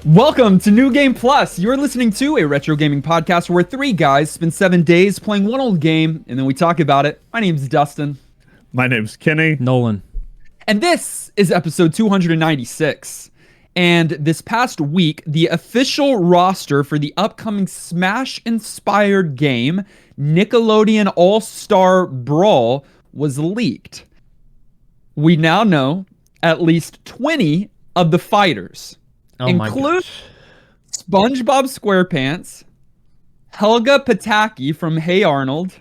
Welcome to New Game Plus. You're listening to a retro gaming podcast where three guys spend 7 days playing one old game and then we talk about it. My name's Dustin. My name's Kenny. Nolan. And this is episode 296. And this past week, the official roster for the upcoming Smash-inspired game, Nickelodeon All-Star Brawl, was leaked. We now know at least 20 of the fighters. Include SpongeBob SquarePants, Helga Pataki from Hey Arnold,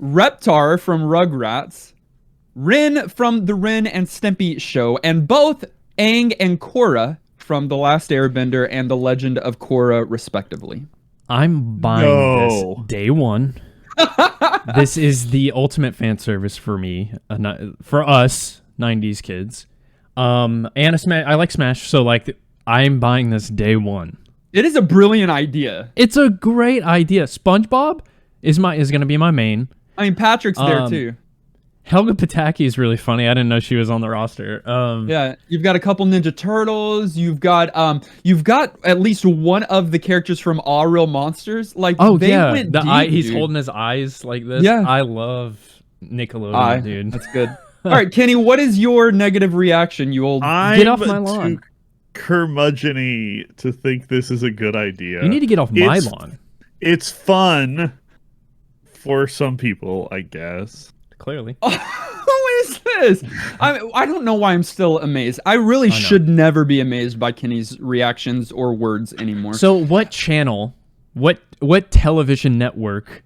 Reptar from Rugrats, Rin from the Rin and Stimpy Show, and both Aang and Korra from The Last Airbender and The Legend of Korra, respectively. I'm buying this day one. This is the ultimate fan service for me, for us 90s kids. And I like Smash, so like I'm buying this day one. It is a brilliant idea. It's a great idea. SpongeBob is going to be my main. I mean, Patrick's there too. Helga Pataki is really funny. I didn't know she was on the roster. Yeah, you've got a couple Ninja Turtles. You've got at least one of the characters from All Real Monsters. Like, went deep, he's dude. holding his eyes like this. Yeah, I love Nickelodeon, dude. That's good. All right, Kenny, what is your negative reaction? You old get off my lawn. Curmudgeon-y to think this is a good idea. You need to get off my lawn. It's fun for some people, I guess. Clearly. Who is this? I don't know why I'm still amazed. I really should never be amazed by Kenny's reactions or words anymore. So what channel, what television network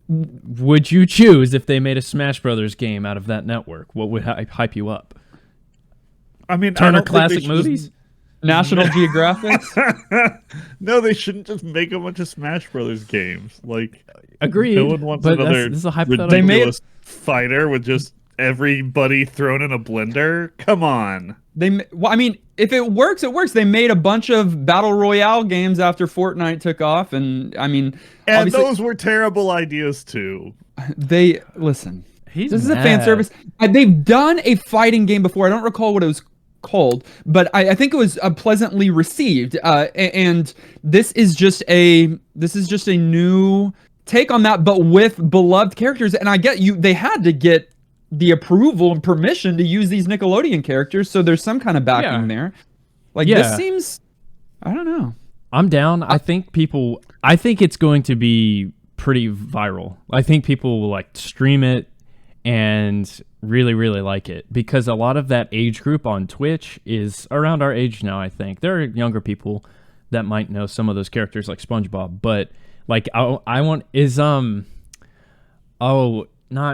would you choose if they made a Smash Brothers game out of that network? What would hype you up? I mean, Turner Classic Movies? National Geographic? No, they shouldn't just make a bunch of Smash Brothers games. Like, agreed. No one wants another ridiculous fighter with just everybody thrown in a blender. Come on. I mean, if it works, it works. They made a bunch of Battle Royale games after Fortnite took off, and I mean... And those were terrible ideas, too. Listen, this is a fan service. They've done a fighting game before. I don't recall what it was called, but I think it was pleasantly received. And this is just a new take on that, but with beloved characters. And I get they had to get the approval and permission to use these Nickelodeon characters, so there's some kind of backing there. Like, this seems, I don't know. I'm down. I think it's going to be pretty viral. I think people will like stream it and really, really like it, because a lot of that age group on Twitch is around our age now. I think there are younger people that might know some of those characters like SpongeBob, but like I want is not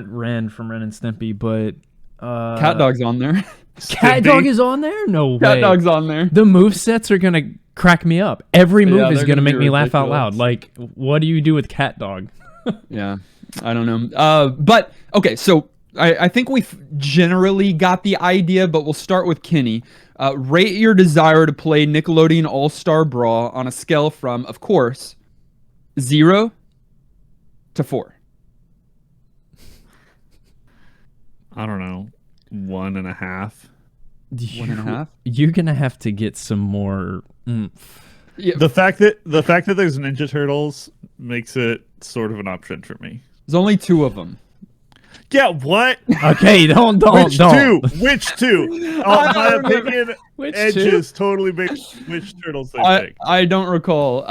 Ren from Ren and Stimpy, but Cat Dog's on there. Cat Dog is on there? No way. Cat Dog's on there. The movesets are gonna crack me up. Every move is gonna make me laugh out loud. Like, what do you do with Cat Dog? Yeah, I don't know. But okay, so I think we've generally got the idea, but we'll start with Kenny. Rate your desire to play Nickelodeon All-Star Brawl on a scale from, of course, 0 to 4. I don't know, 1.5. 1.5? You're gonna have to get some more oomph. Yeah. The fact that there's Ninja Turtles makes it sort of an option for me. There's only 2 of them. Yeah, what? Okay, don't. Which two? My opinion, Edges totally makes which turtles they pick. I don't recall.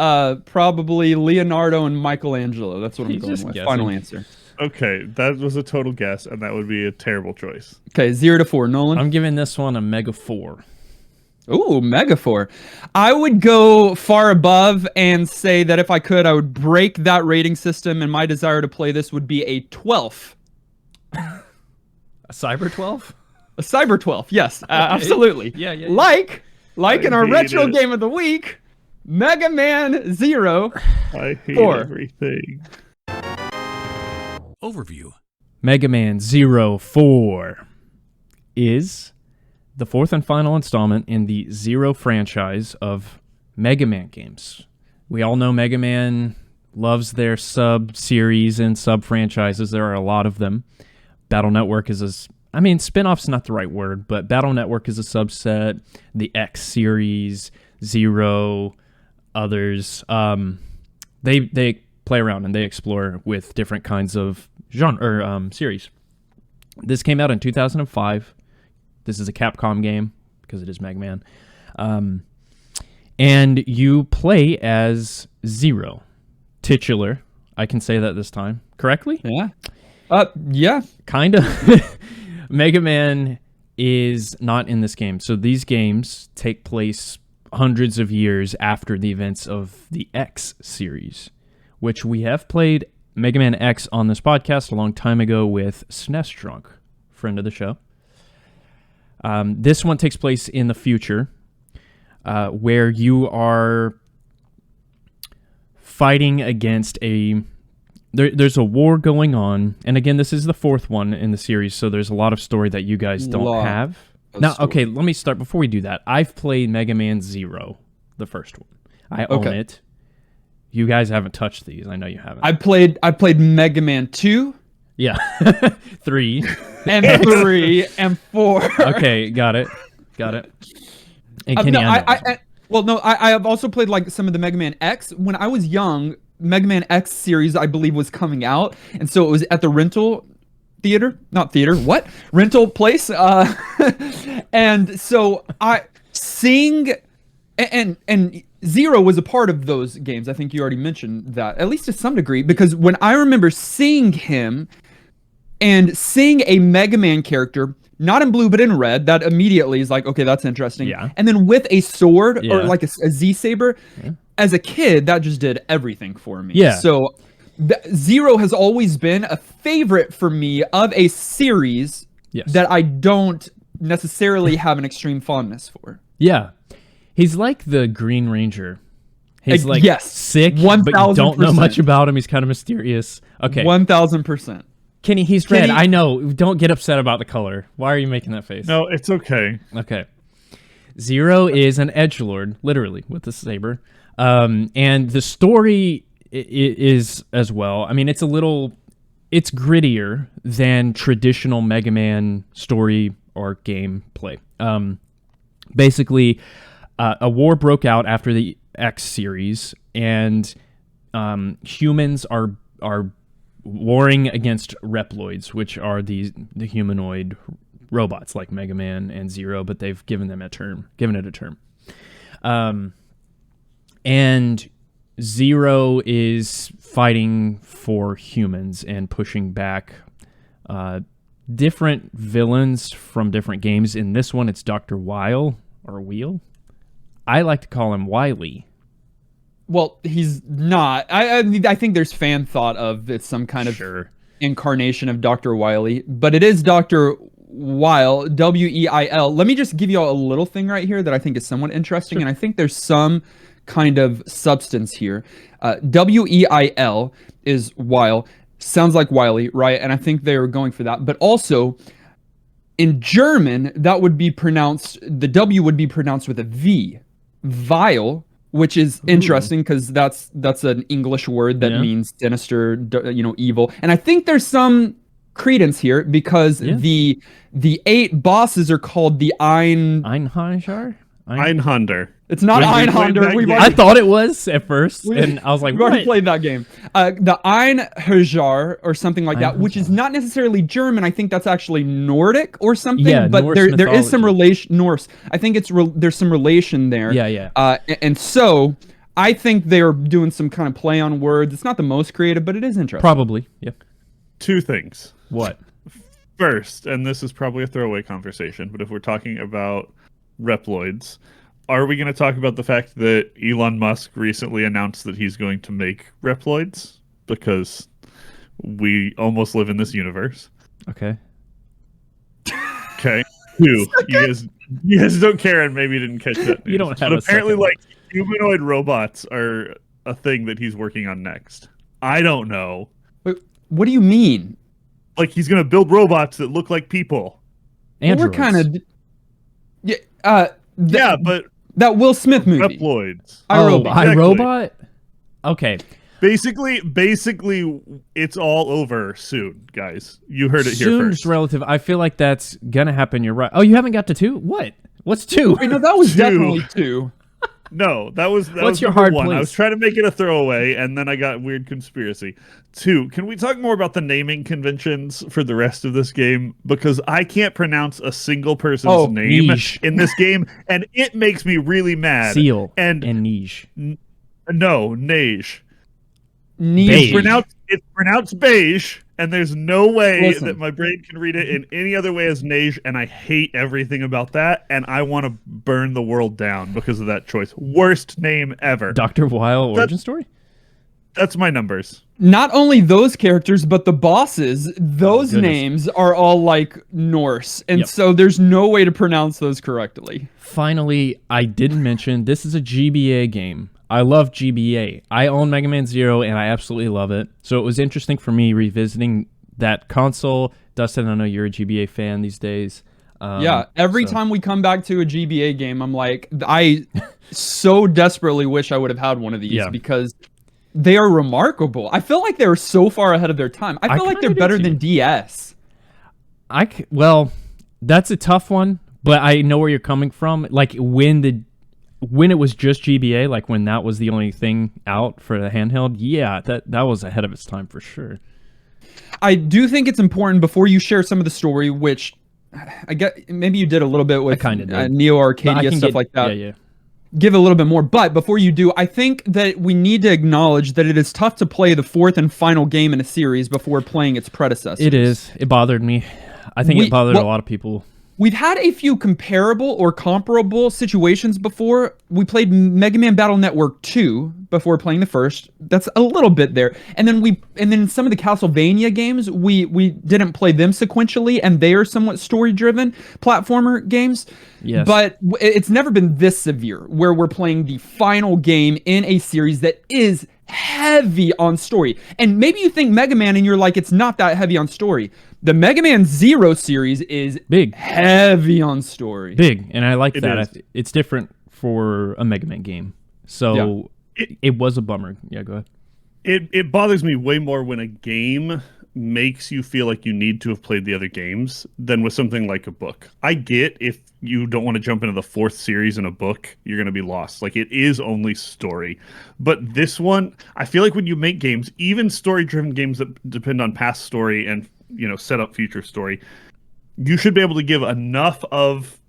Probably Leonardo and Michelangelo. That's what I'm going with. Guessing. Final answer. Okay, that was a total guess, and that would be a terrible choice. Okay, 0 to 4. Nolan? I'm giving this one a mega 4. Ooh, mega 4. I would go far above and say that if I could, I would break that rating system, and my desire to play this would be a 12. A Cyber 12? A Cyber 12, yes, absolutely. Yeah. Like in our retro game of the week, Mega Man 0. I hate 4. everything. Overview. Mega Man 04 is the 4th and final installment in the Zero franchise of Mega Man games. We all know Mega Man loves their sub-series and sub-franchises. There are a lot of them. Battle Network is spin-off's not the right word, but Battle Network is a subset. The X series, Zero, others. They play around and they explore with different kinds of genre or series. This came out in 2005. This is a Capcom game because it is Mega Man. And you play as Zero, titular. I can say that this time correctly. Yeah. Yeah. Kind of. Mega Man is not in this game. So these games take place hundreds of years after the events of the X series, which we have played Mega Man X on this podcast a long time ago with SNES Drunk, friend of the show. This one takes place in the future, where you are fighting against there's a war going on, and again, this is the fourth one in the series, so there's a lot of story that you guys don't have. Now, okay, let me start. Before we do that, I've played Mega Man Zero, the first one. I own it. You guys haven't touched these. I know you haven't. I played Mega Man 2. Yeah. 3. And 3 and 4. Okay, got it. And Kenny, I have also played like some of the Mega Man X. When I was young, Mega Man X series, I believe, was coming out, and so it was at the rental place. And so and Zero was a part of those games. I think you already mentioned that, at least to some degree, because when I remember seeing him and seeing a Mega Man character, not in blue but in red, that immediately is like, okay, that's interesting. Yeah. And then with a sword or like a Z saber, as a kid, that just did everything for me. Yeah. So Zero has always been a favorite for me of a series that I don't necessarily have an extreme fondness for. Yeah. He's like the Green Ranger. He's like sick, 1,000%. but you don't know much about him. He's kind of mysterious. Okay. 1,000%. Kenny, he's red. I know. Don't get upset about the color. Why are you making that face? No, it's okay. Okay. Zero is an edgelord, literally, with a saber. And the story is as well. I mean, it's grittier than traditional Mega Man story or gameplay. Basically, a war broke out after the X series, and humans are warring against Reploids, which are the humanoid robots like Mega Man and Zero, but they've given it a term. And Zero is fighting for humans and pushing back different villains from different games. In this one, it's Dr. Wile or Wheel. I like to call him Wily. Well, he's not. I think there's fan thought of it's some kind of incarnation of Dr. Wily, but it is Dr. Wile, W-E-I-L. Let me just give you all a little thing right here that I think is somewhat interesting, and I think there's some kind of substance here. W-E-I-L is Wile. Sounds like Wily, right? And I think they were going for that. But also, in German, that would be pronounced, the W would be pronounced with a V. Vile, which is interesting because that's an English word that means sinister, evil. And I think there's some credence here because the 8 bosses are called the Einhander? Einhander. It's not Einhander. I thought it was at first, and I was like, we've already played that game. The Einhander or something like that, which is not necessarily German. I think that's actually Nordic or something. Yeah, but there is some relation. Norse. I think there's some relation there. Yeah. And so I think they're doing some kind of play on words. It's not the most creative, but it is interesting. Probably. Yeah. 2 things. What? First, and this is probably a throwaway conversation, but if we're talking about Reploids, are we going to talk about the fact that Elon Musk recently announced that he's going to make Reploids? Because we almost live in this universe. Okay. 2, you guys don't care and maybe didn't catch that news. You don't have but apparently, like, humanoid robots are a thing that he's working on next. I don't know. Wait, what do you mean? Like, he's going to build robots that look like people. Androids. We're kind of... but that Will Smith movie. Reploids. iRobot? Okay. Basically, it's all over soon, guys. You heard it here Soon's first. relative. I feel like that's gonna happen. You're right. Oh, you haven't got to 2? What? What's 2? Wait, no, that was definitely 2. No, that was What's your number hard one. I place? was trying to make it a throwaway, and then I got weird conspiracy. 2, can we talk more about the naming conventions for the rest of this game? Because I can't pronounce a single person's name Niche. in this game, and it makes me really mad. Seal and niche. No, Neige. Niche. Beige. It's pronounced beige, and there's no way Listen. that my brain can read it in any other way as Neige, and I hate everything about that, and I want to burn the world down because of that choice. Worst name ever. Dr. Weil origin story? That's my numbers. Not only those characters, but the bosses, those goodness. names are all like Norse. And Yep. so there's no way to pronounce those correctly. Finally, I didn't mention this is a GBA game. I love GBA. I own Mega Man Zero, and I absolutely love it. So it was interesting for me revisiting that console. Dustin, I know you're a GBA fan these days. Yeah, every time we come back to a GBA game, I'm like, I so desperately wish I would have had one of these because they are remarkable. I feel like they're so far ahead of their time. I feel like they're kinda do better too. than DS. Well, that's a tough one, but I know where you're coming from. Like when it was just GBA, like when that was the only thing out for the handheld, yeah, that was ahead of its time for sure. I do think it's important before you share some of the story, which I get maybe you did a little bit with kinda did. Neo But I Arcadia can stuff get- like that. Yeah. Give a little bit more. But before you do, I think that we need to acknowledge that it is tough to play the fourth and final game in a series before playing its predecessors. It is. It bothered me. I think it bothered a lot of people. We've had a few comparable or comparable situations before. We played Mega Man Battle Network 2 before playing the first. That's a little bit there. And then some of the Castlevania games, we didn't play them sequentially, and they are somewhat story-driven platformer games. Yes. But it's never been this severe, where we're playing the final game in a series that is heavy on story. And maybe you think Mega Man and you're like, it's not that heavy on story. The Mega Man Zero series is Big. heavy on story. Big, and I like It that. is. It's different for a Mega Man game. So it was a bummer. Yeah, go ahead. It bothers me way more when a game makes you feel like you need to have played the other games than with something like a book. I get if you don't want to jump into the fourth series in a book, you're going to be lost. Like, it is only story. But this one, I feel like when you make games, even story-driven games that depend on past story and, set up future story, you should be able to give enough of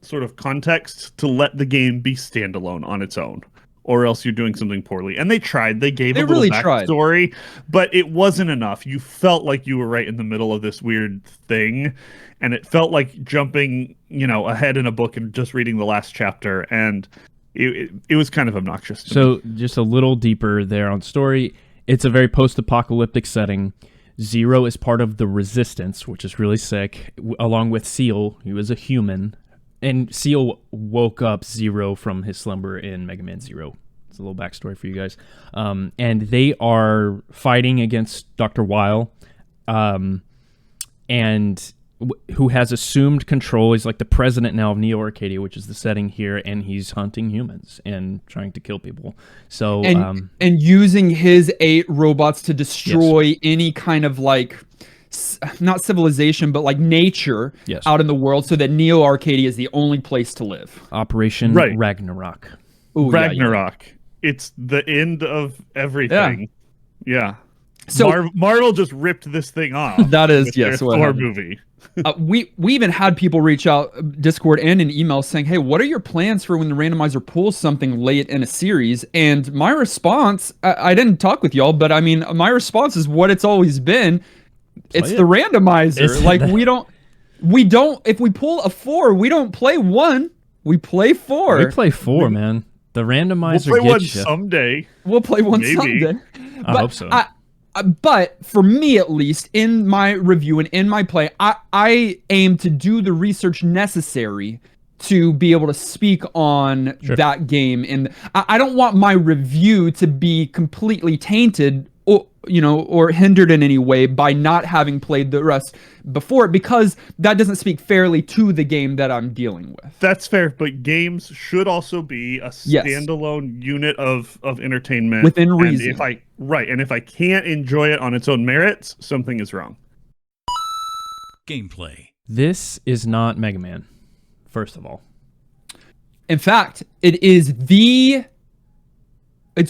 sort of context to let the game be standalone on its own, or else you're doing something poorly. And they tried. They gave a little really tried. backstory, but it wasn't enough. You felt like you were right in the middle of this weird thing, and it felt like jumping, ahead in a book and just reading the last chapter, and it was kind of obnoxious to me. So just a little deeper there on story. It's a very post-apocalyptic setting. Zero is part of the Resistance, which is really sick, along with Seal, who is a human. And Seal woke up Zero from his slumber in Mega Man Zero. It's a little backstory for you guys. And they are fighting against Dr. Weil, who has assumed control. He's like the president now of Neo Arcadia, which is the setting here, and he's hunting humans and trying to kill people. So And using his 8 robots to destroy any kind of not civilization, but like nature out in the world, so that Neo Arcadia is the only place to live. Operation Right. Ragnarok. Ooh, yeah, Ragnarok. It's the end of everything. Yeah. So Marvel just ripped this thing off. That is, with yes, their what Thor happened. movie. we even had people reach out Discord and in email saying, hey, what are your plans for when the randomizer pulls something late in a series? And my response, I didn't talk with y'all, but I mean, my response is what it's always been. It's the randomizer. We don't, if we pull a 4, we don't play 1, we play 4. We play 4, man. The randomizer We'll play one gets you. someday. We'll play 1 Maybe. someday. I hope so. But for me, at least, in my review and in my play, I aim to do the research necessary to be able to speak on that game. And I don't want my review to be completely tainted or hindered in any way by not having played the rest before, because that doesn't speak fairly to the game that I'm dealing with. That's fair, but games should also be a standalone unit of entertainment within reason. And if I can't enjoy it on its own merits, something is wrong. Gameplay. This is not Mega Man, first of all. In fact, it's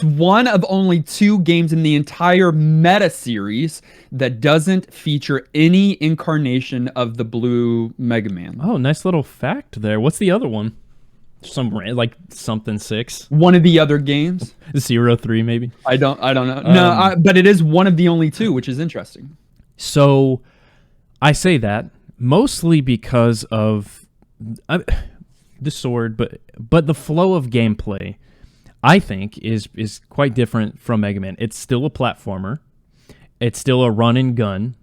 one of only 2 games in the entire meta series that doesn't feature any incarnation of the blue Mega Man. Oh, nice little fact there. What's the other one? Like something 6. One of the other games, 0-3 maybe. I don't know. No, but it is one of the only 2, which is interesting. So I say that mostly because of the sword, but the flow of gameplay, I think, is quite different from Mega Man. It's still a platformer. It's still a run and gun.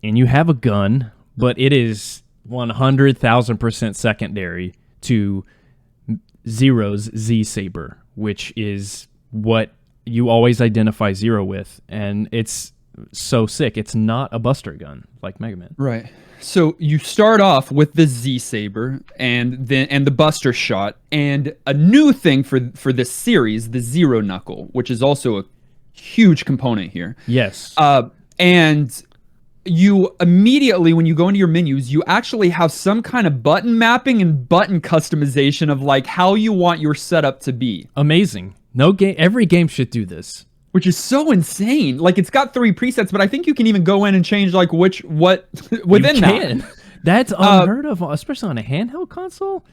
And you have a gun, but it is 100,000% secondary to Zero's Z-Saber, which is what you always identify Zero with. And it's so sick. It's not a buster gun like Mega Man. Right. So you start off with the Z-Saber and the Buster Shot, and a new thing for this series, the Zero Knuckle, which is also a huge component here. Yes. And you immediately, when you go into your menus, you actually have some kind of button mapping and button customization of like how you want your setup to be. Amazing. Every game should do this. Which is so insane. Like, it's got 3 presets, but I think you can even go in and change like what within that. That's unheard of, especially on a handheld console.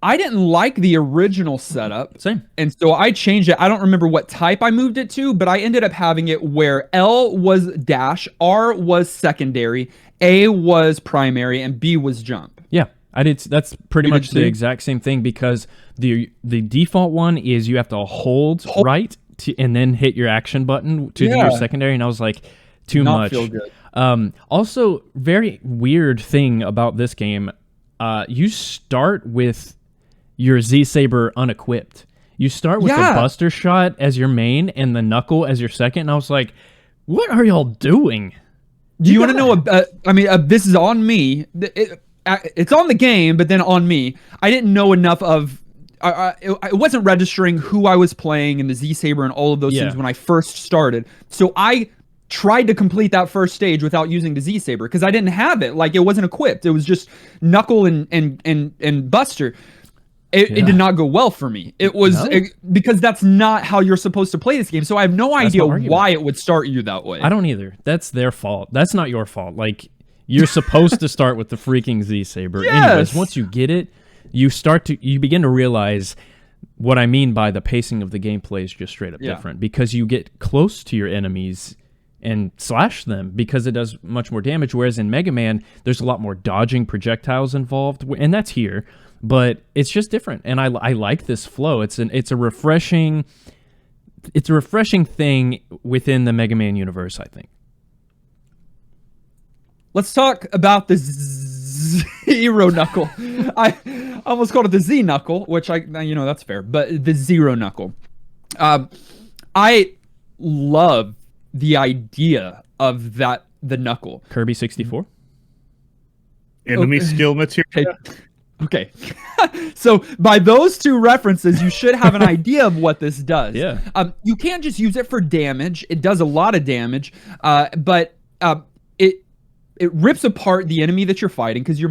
I didn't like the original setup. Same. And so I changed it. I don't remember what type I moved it to, but I ended up having it where L was dash, R was secondary, A was primary, and B was jump. Yeah, I did. That's pretty much the exact same thing, because the default one is you have to hold right and then hit your action button to do your secondary, and I was like, too much. Feel good. Also, very weird thing about this game, you start with your Z-Saber unequipped. You start with the Buster Shot as your main and the Knuckle as your second, and I was like, what are y'all doing? Do you want to know, this is on me. It's on the game, but then on me. I didn't know enough of... it wasn't registering who I was playing in the Z-Saber and all of those things when I first started. So I tried to complete that first stage without using the Z-Saber because I didn't have it. Like, it wasn't equipped. It was just Knuckle and Buster. It did not go well for me. It was because that's not how you're supposed to play this game. So I have no idea why it would start you that way. I don't either. That's their fault. That's not your fault. Like, you're supposed to start with the freaking Z-Saber. Yes. Anyways, once you get it, you begin to realize what I mean by the pacing of the gameplay is just straight up different, because you get close to your enemies and slash them because it does much more damage, whereas in Mega Man there's a lot more dodging projectiles involved, and that's here, but it's just different, and I like this flow. It's a refreshing thing within the Mega Man universe, I think. Let's talk about the Zero Knuckle. I almost called it the Z Knuckle, which that's fair, but the Zero Knuckle. I love the idea of the Knuckle. Kirby 64? Enemy skill material. Okay. So by those 2 references, you should have an idea of what this does. Yeah. You can't just use it for damage. It does a lot of damage, but it rips apart the enemy that you're fighting, because you're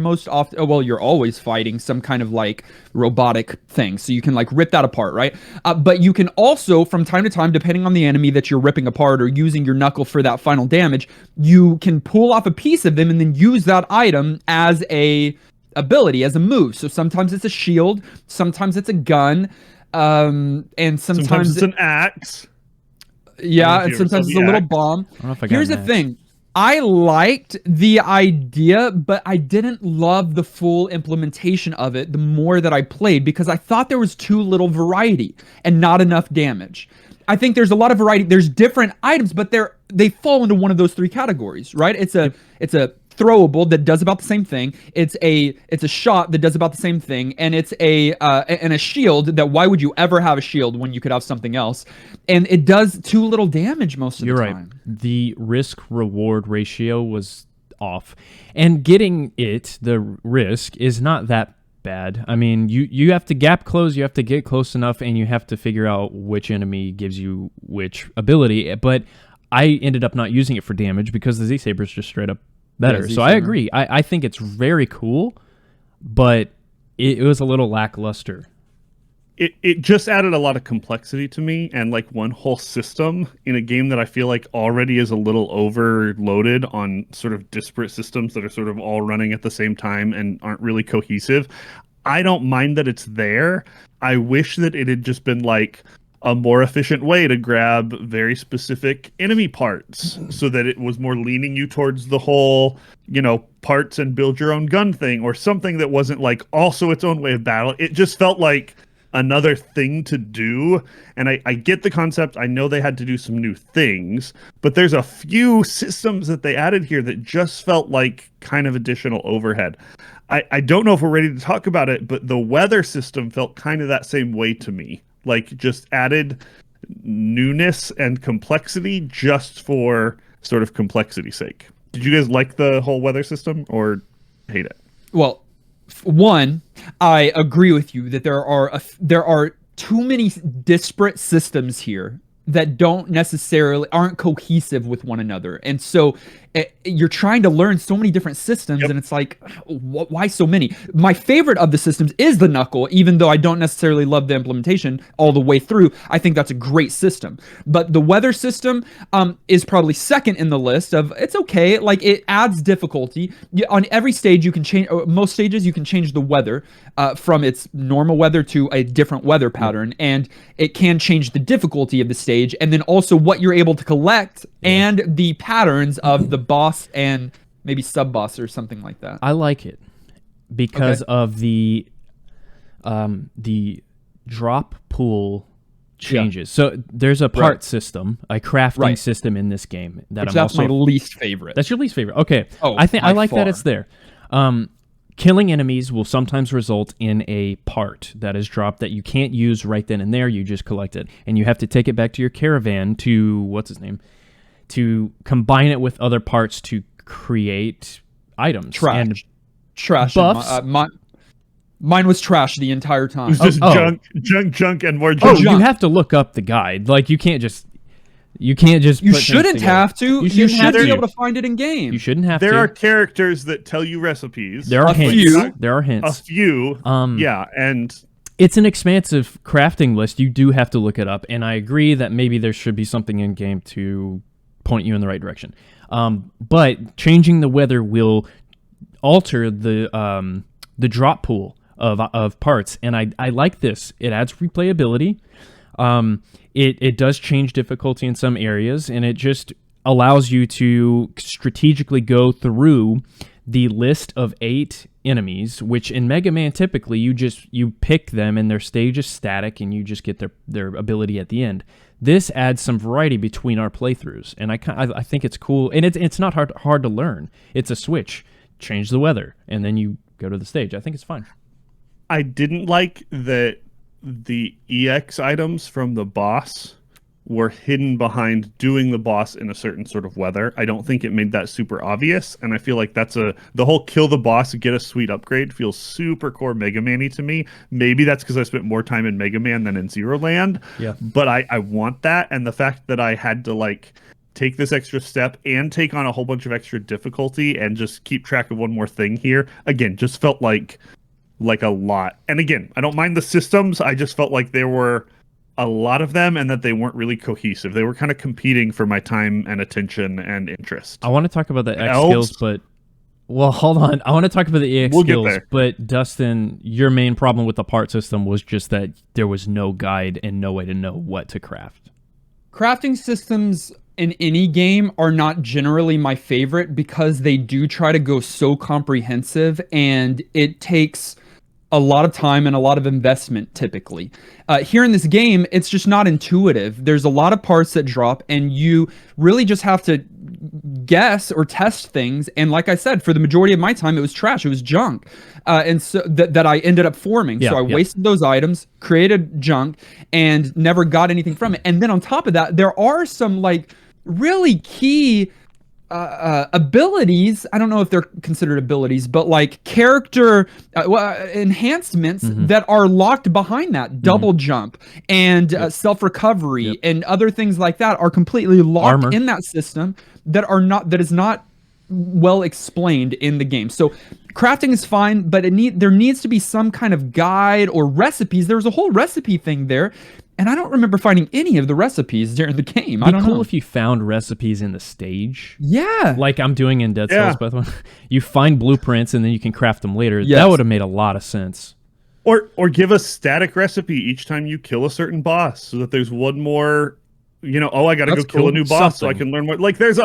you're always fighting some kind of like robotic thing. So you can like rip that apart, right? But you can also, from time to time, depending on the enemy that you're ripping apart or using your knuckle for that final damage, you can pull off a piece of them and then use that item as a ability, as a move. So sometimes it's a shield, sometimes it's a gun, and sometimes it's an axe. Yeah, and sometimes it's a little bomb. I don't know if I got Here's the thing. I liked the idea, but I didn't love the full implementation of it the more that I played, because I thought there was too little variety and not enough damage. I think there's a lot of variety. There's different items, but they fall into one of those 3 categories, right? It's a throwable that does about the same thing. It's a shot that does about the same thing, and it's a shield that, why would you ever have a shield when you could have something else? And it does too little damage most of the time. You're right. The risk reward ratio was off, and getting the risk is not that bad. I mean, you have to gap close, you have to get close enough, and you have to figure out which enemy gives you which ability. But I ended up not using it for damage because the Z-Saber is just straight up better. So I agree. I think it's very cool, but it was a little lackluster. It just added a lot of complexity to me, and like one whole system in a game that I feel like already is a little overloaded on sort of disparate systems that are sort of all running at the same time and aren't really cohesive. I don't mind that it's there. I wish that it had just been like a more efficient way to grab very specific enemy parts so that it was more leaning you towards the whole, parts and build your own gun thing, or something that wasn't like also its own way of battle. It just felt like another thing to do. And I get the concept. I know they had to do some new things, but there's a few systems that they added here that just felt like kind of additional overhead. I don't know if we're ready to talk about it, but the weather system felt kind of that same way to me. Like just added newness and complexity just for sort of complexity's sake. Did you guys like the whole weather system or hate it? Well, one, I agree with you that there are too many disparate systems here that aren't cohesive with one another, and so you're trying to learn so many different systems, and it's like, why so many? My favorite of the systems is the knuckle, even though I don't necessarily love the implementation all the way through. I think that's a great system, but the weather system is probably second in the list of it's okay. Like it adds difficulty on every stage. You can change most stages. You can change the weather from its normal weather to a different weather pattern, and it can change the difficulty of the stage, and then also what you're able to collect and the patterns of the boss and maybe sub boss or something like that. I like it because of the drop pool changes. So there's a part system, a crafting system in this game that's my least favorite. That's your least favorite. Okay. Oh, I like that it's there. Killing enemies will sometimes result in a part that is dropped that you can't use right then and there. You just collect it, and you have to take it back to your caravan to combine it with other parts to create items. Trash. Buffs. Mine was trash the entire time. It was just junk, and more junk. You have to look up the guide. Like you can't just. You shouldn't have to. You should be able to find it in game. You shouldn't have to. There are characters that tell you recipes. There are hints. There are hints. A few. And it's an expansive crafting list. You do have to look it up, and I agree that maybe there should be something in game to point you in the right direction. But changing the weather will alter the drop pool of parts, and I like this. It adds replayability. It does change difficulty in some areas, and it just allows you to strategically go through the list of 8 enemies, which in Mega Man typically you pick them and their stage is static and you just get their ability at the end. This adds some variety between our playthroughs, and I think it's cool, and it's not hard to learn. It's a switch, change the weather, and then you go to the stage. I think it's fine. I didn't like that the EX items from the boss were hidden behind doing the boss in a certain sort of weather. I don't think it made that super obvious, and I feel like the whole kill the boss, get a sweet upgrade feels super core Mega Man-y to me. Maybe that's because I spent more time in Mega Man than in Zero Land. Yeah. But I want that, and the fact that I had to like take this extra step and take on a whole bunch of extra difficulty and just keep track of one more thing here, again, just felt like a lot. And again, I don't mind the systems. I just felt like there were a lot of them and that they weren't really cohesive. They were kind of competing for my time and attention and interest. I want to talk about the X skills, but hold on. I want to talk about the EX skills, but Dustin, your main problem with the part system was just that there was no guide and no way to know what to craft. Crafting systems in any game are not generally my favorite because they do try to go so comprehensive, and it takes a lot of time and a lot of investment typically. Here in this game, it's just not intuitive. There's a lot of parts that drop, and you really just have to guess or test things. And like I said, for the majority of my time, it was trash. It was junk. And so that I ended up forming. So I wasted those items, created junk, and never got anything from it. And then on top of that, there are some like really key abilities. I don't know if they're considered abilities, but like character enhancements that are locked behind that. Double jump and self-recovery and other things like that are completely locked in that system that is not well explained in the game. So crafting is fine, but there needs to be some kind of guide or recipes. There was a whole recipe thing there, and I don't remember finding any of the recipes during the game. I don't know. If you found recipes in the stage. Yeah. Like I'm doing in Dead Cells, by the way. You find blueprints and then you can craft them later. Yes. That would have made a lot of sense. Or give a static recipe each time you kill a certain boss, so that there's one more, I got to go kill a new boss so I can learn more. Like there's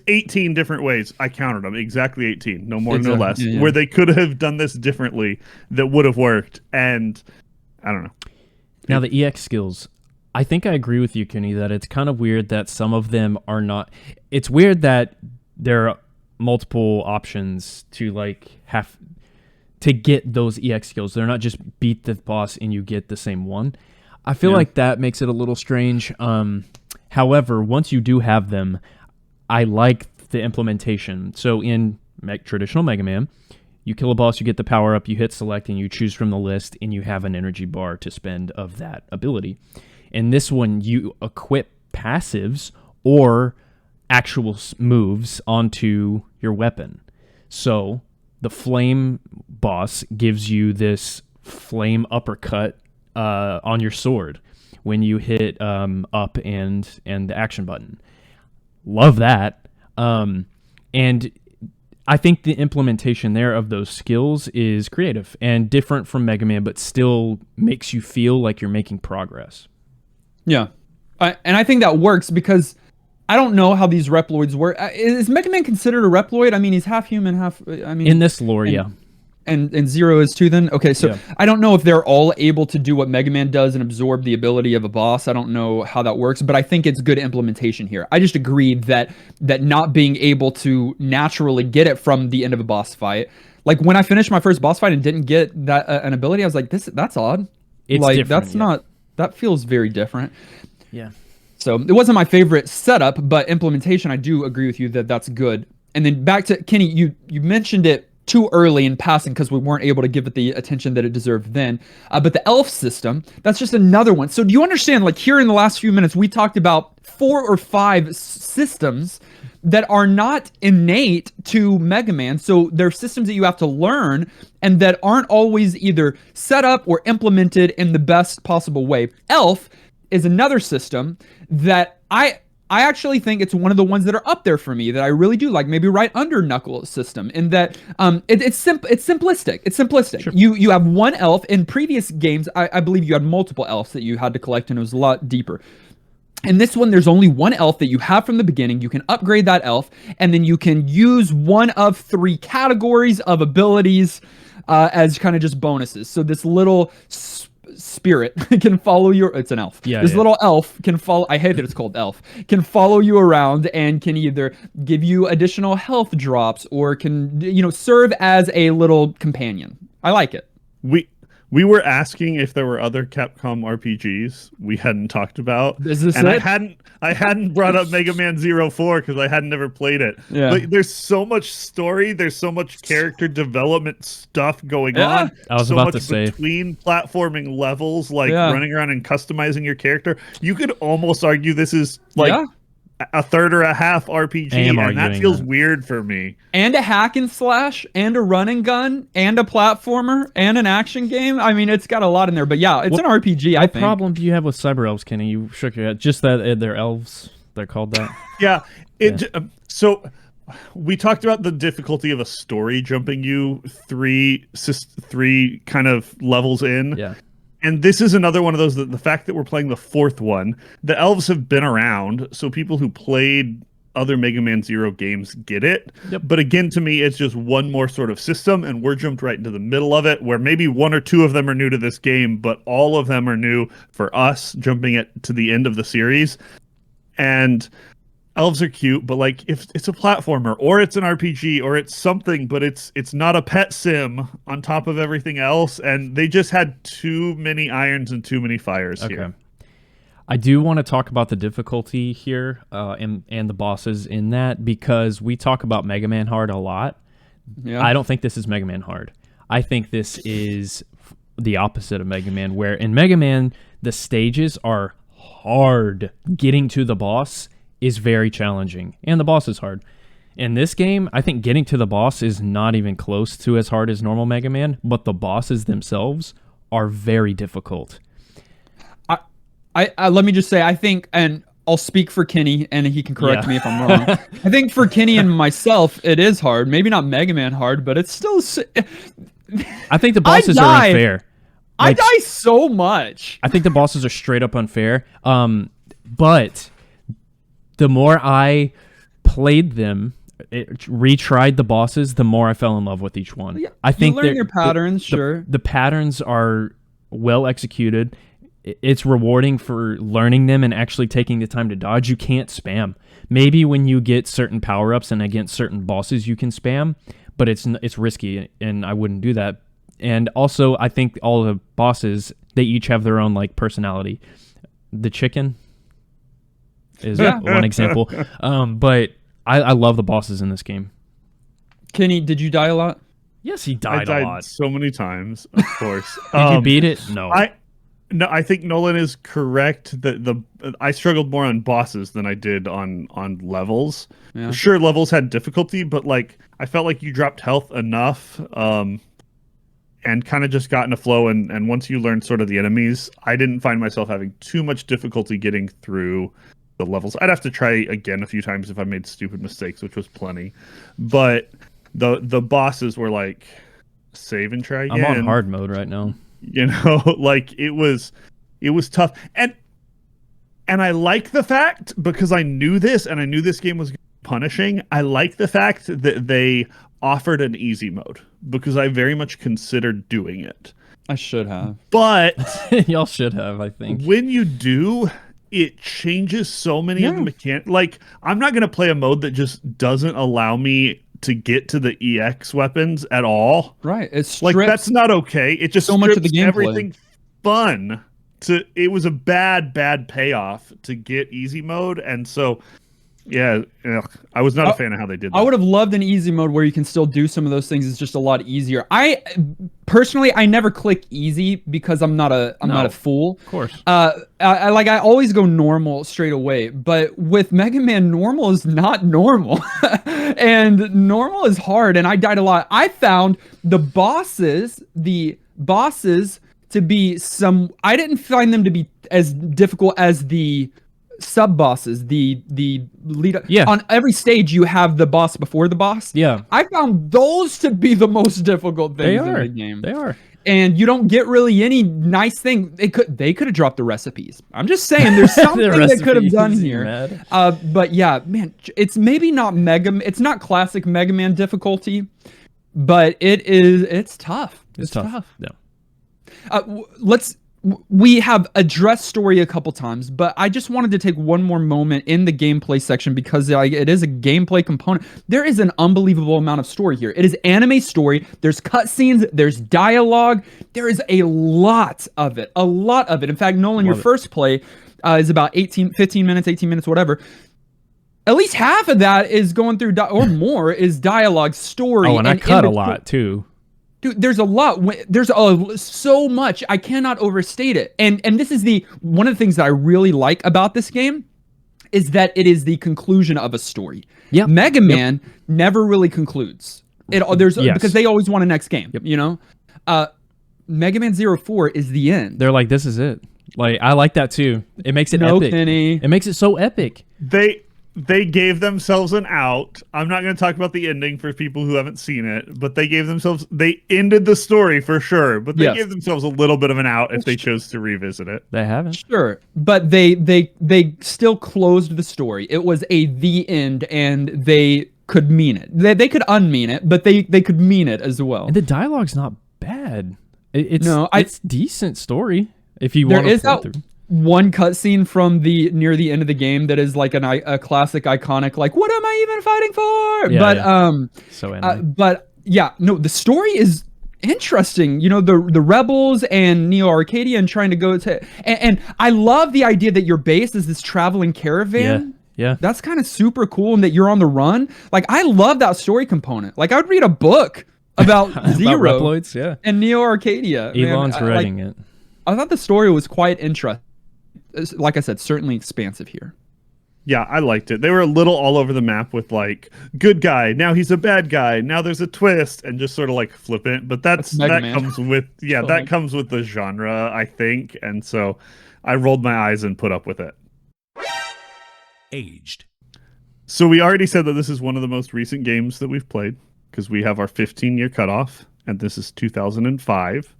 18 different ways. I counted them, exactly 18, no more, no less, where they could have done this differently that would have worked. And I don't know. Now the EX skills, I think I agree with you, Kenny, that it's kind of weird that some of them are not. It's weird that there are multiple options to have to get those EX skills. They're not just beat the boss and you get the same one. I feel like that makes it a little strange. However, once you do have them, I like the implementation. So in traditional Mega Man, you kill a boss, you get the power up, you hit select, and you choose from the list, and you have an energy bar to spend of that ability. In this one, you equip passives or actual moves onto your weapon. So the flame boss gives you this flame uppercut on your sword when you hit up and the action button. Love that. And I think the implementation there of those skills is creative and different from Mega Man, but still makes you feel like you're making progress. Yeah. And I think that works because I don't know how these Reploids work. Is Mega Man considered a Reploid? I mean, he's half human, half... In this lore, yeah. And Zero is too then? Okay, so I don't know if they're all able to do what Mega Man does and absorb the ability of a boss. I don't know how that works, but I think it's good implementation here. I just agreed that not being able to naturally get it from the end of a boss fight, like when I finished my first boss fight and didn't get that an ability, I was like, that's odd. It's like different, that's not, that feels very different. Yeah. So it wasn't my favorite setup, but implementation, I do agree with you that that's good. And then back to Kenny, you mentioned it too early in passing because we weren't able to give it the attention that it deserved then. But the elf system, that's just another one. So do you understand, like here in the last few minutes, we talked about 4 or 5 systems that are not innate to Mega Man. So they're systems that you have to learn and that aren't always either set up or implemented in the best possible way. Elf is another system that I actually think it's one of the ones that are up there for me that I really do like, maybe right under Knuckles' system, in that it's simplistic. It's simplistic. Sure. You have one elf. In previous games, I believe you had multiple elves that you had to collect, and it was a lot deeper. In this one, there's only one elf that you have from the beginning. You can upgrade that elf, and then you can use one of 3 categories of abilities as kind of just bonuses. So this little spirit can follow you. It's an elf. This little elf can follow. I hate that it's called elf. Can follow you around and can either give you additional health drops or can serve as a little companion. I like it. We were asking if there were other Capcom RPGs we hadn't talked about. Is this and it? I hadn't brought up Mega Man 04 because I hadn't never played it. Yeah. But there's so much story, there's so much character development stuff going on. I was so about much to say between platforming levels, like running around and customizing your character. You could almost argue this is like a third or a half RPG, and that feels weird for me. And a hack and slash, and a run and gun, and a platformer, and an action game. I mean, it's got a lot in there, but yeah, it's an RPG, I think. What problem do you have with cyber elves, Kenny? You shook your head. Just that they're elves. They're called that. So we talked about the difficulty of a story jumping you three kind of levels in. Yeah. And this is another one of those, that the fact that we're playing the 4th one, the elves have been around, so people who played other Mega Man Zero games get it. Yep. But again, to me, it's just one more sort of system, and we're jumped right into the middle of it, where maybe 1 or 2 of them are new to this game, but all of them are new for us, jumping it to the end of the series. And elves are cute, but like if it's a platformer or it's an RPG or it's something, but it's not a pet sim on top of everything else, and they just had too many irons and too many fires here. I do want to talk about the difficulty here and the bosses in that, because we talk about Mega Man Hard a lot. Yeah. I don't think this is Mega Man Hard. I think this is the opposite of Mega Man, where in Mega Man the stages are hard. Getting to the boss is very challenging, and the boss is hard. In this game, I think getting to the boss is not even close to as hard as normal Mega Man, but the bosses themselves are very difficult. I let me just say, I think, and I'll speak for Kenny, and he can correct me if I'm wrong. I think for Kenny and myself, it is hard. Maybe not Mega Man hard, but it's still. I think the bosses are unfair. I die so much. I think the bosses are straight up unfair. But the more I played them, retried the bosses, the more I fell in love with each one. Yeah, I think you learn their patterns, sure. The patterns are well executed. It's rewarding for learning them and actually taking the time to dodge. You can't spam. Maybe when you get certain power-ups and against certain bosses, you can spam, but it's risky, and I wouldn't do that. And also, I think all the bosses, they each have their own like personality. The chicken is one example. But I love the bosses in this game. Kenny, did you die a lot? Yes, he died a lot. So many times, of course. Did you beat it? No. No, I think Nolan is correct that I struggled more on bosses than I did on levels. Yeah. Sure, levels had difficulty, but like I felt like you dropped health enough, and kind of just got in a flow. And once you learned sort of the enemies, I didn't find myself having too much difficulty getting through the levels. I'd have to try again a few times if I made stupid mistakes, which was plenty. But the bosses were like save and try again. I'm on hard mode right now. You know, like it was tough. And I like the fact, because I knew this and I knew this game was punishing, I like the fact that they offered an easy mode, because I very much considered doing it. I should have. But y'all should have, I think. When you do, it changes so many of the mechanics. Like, I'm not going to play a mode that just doesn't allow me to get to the EX weapons at all. Right. It's like, that's not okay. It just so much of the gameplay. Everything fun. It was a bad payoff to get easy mode. And so, yeah, I was not a fan of how they did that. I would have loved an easy mode where you can still do some of those things. It's just a lot easier. I personally, I never click easy because I'm not a fool. Of course. I always go normal straight away. But with Mega Man, normal is not normal, and normal is hard. And I died a lot. I found the bosses to be I didn't find them to be as difficult as the sub bosses, the lead. Yeah. On every stage you have the boss before the boss. Yeah. I found those to be the most difficult things in the game. They are. And you don't get really any nice thing. They could have dropped the recipes. I'm just saying there's something they could have done here. But yeah, man, it's maybe not it's not classic Mega Man difficulty, but it's tough. It's tough. Yeah. We have addressed story a couple times, but I just wanted to take one more moment in the gameplay section because it is a gameplay component. There is an unbelievable amount of story here. It is anime story. There's cutscenes. There's dialogue. There is a lot of it. In fact, Nolan, your first play is about 15 minutes, 18 minutes, whatever. At least half of that is going through, or more, is dialogue, story. Oh, and I cut a lot, too. Dude, there's a lot. There's so much. I cannot overstate it. And this is one of the things that I really like about this game is that it is the conclusion of a story. Yep. Mega Man never really concludes. Because they always want a next game. Yep. You know, Mega Man 04 is the end. They're like, this is it. Like, I like that too. It makes it epic. Kenny. It makes it so epic. They gave themselves an out. I'm not going to talk about the ending for people who haven't seen it, but they ended the story for sure, but they gave themselves a little bit of an out if they chose to revisit it. They haven't. Sure. But they still closed the story. It was the end, and they could mean it. They could unmean it, but they could mean it as well. And the dialogue's not bad. It's decent story if you want to play through. One cutscene from near the end of the game that is like a classic iconic, like, what am I even fighting for? The story is interesting. You know, the rebels and Neo Arcadia and trying to go to and I love the idea that your base is this traveling caravan. Yeah. That's kind of super cool, and that you're on the run. Like, I love that story component. Like, I would read a book about Zero Reploids, and Neo Arcadia. Elon's writing it. I thought the story was quite interesting. Like I said, certainly expansive here. Yeah, I liked it. They were a little all over the map with like good guy, now he's a bad guy, now there's a twist, and just sort of like flippant. But that comes with that comes with the genre, I think. And so I rolled my eyes and put up with it. Aged. So we already said that this is one of the most recent games that we've played because we have our 15-year cutoff, and this is 2005.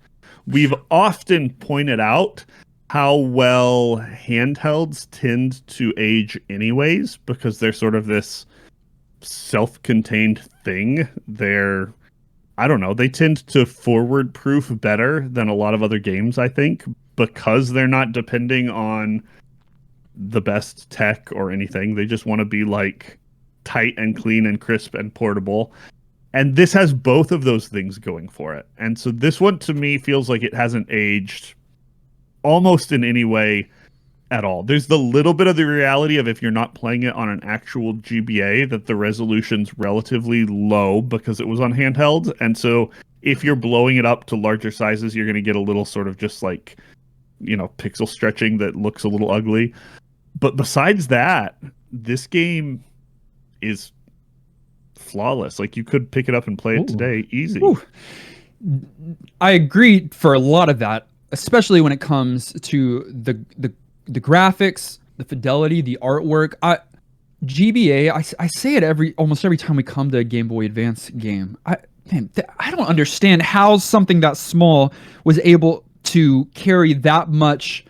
We've often pointed out how well handhelds tend to age anyways, because they're sort of this self-contained thing. I don't know, they tend to forward-proof better than a lot of other games, I think, because they're not depending on the best tech or anything. They just want to be like tight and clean and crisp and portable. And this has both of those things going for it. And so this one to me feels like it hasn't aged almost in any way at all. There's the little bit of the reality of if you're not playing it on an actual GBA, that the resolution's relatively low because it was on handheld. And so if you're blowing it up to larger sizes, you're going to get a little sort of just like, pixel stretching that looks a little ugly. But besides that, this game is flawless. Like, you could pick it up and play it today easy. Ooh. I agree for a lot of that, especially when it comes to the graphics, the fidelity, the artwork. GBA, I say it almost every time we come to a Game Boy Advance game. I don't understand how something that small was able to carry that much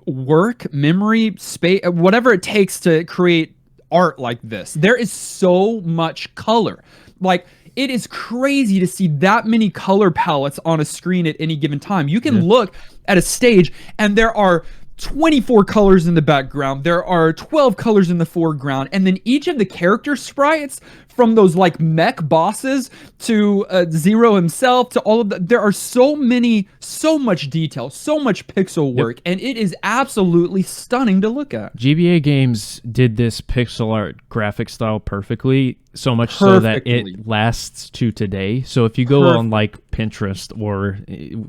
work, memory, space, whatever it takes to create art like this. There is so much color. Like, it is crazy to see that many color palettes on a screen at any given time. You can look at a stage and there are 24 colors in the background. There are 12 colors in the foreground. And then each of the character sprites, from those like mech bosses to Zero himself to all of that, there are so much detail, so much pixel work, and it is absolutely stunning to look at. GBA games did this pixel art graphic style perfectly, so much so that it lasts to today. So if you go on like Pinterest or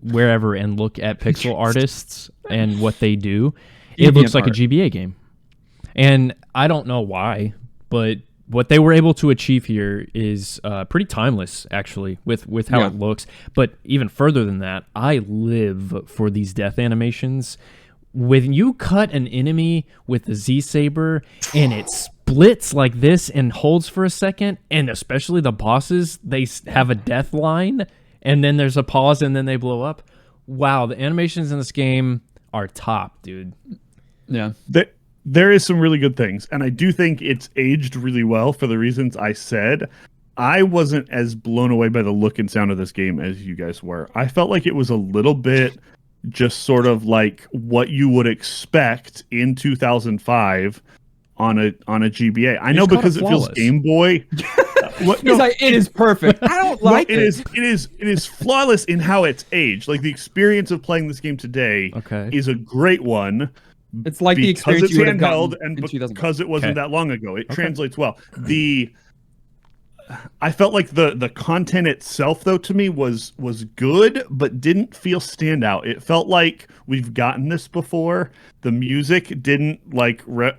wherever and look at pixel artists and what they do, it looks like a GBA game. And I don't know why, but what they were able to achieve here is pretty timeless, actually, with how it looks. But even further than that, I live for these death animations. When you cut an enemy with the Z-Saber and it splits like this and holds for a second, and especially the bosses, they have a death line, and then there's a pause, and then they blow up. Wow, the animations in this game are top, dude. Yeah. There is some really good things, and I do think it's aged really well for the reasons I said. I wasn't as blown away by the look and sound of this game as you guys were. I felt like it was a little bit just sort of like what you would expect in 2005 on a GBA. I know because it feels Game Boy. It is perfect. I don't like it. It is flawless in how it's aged. Like, the experience of playing this game today is a great one. It's like the experience you would have gotten and in because it wasn't that long ago. It translates well. I felt like the content itself, though, to me was good, but didn't feel standout. It felt like we've gotten this before. The music didn't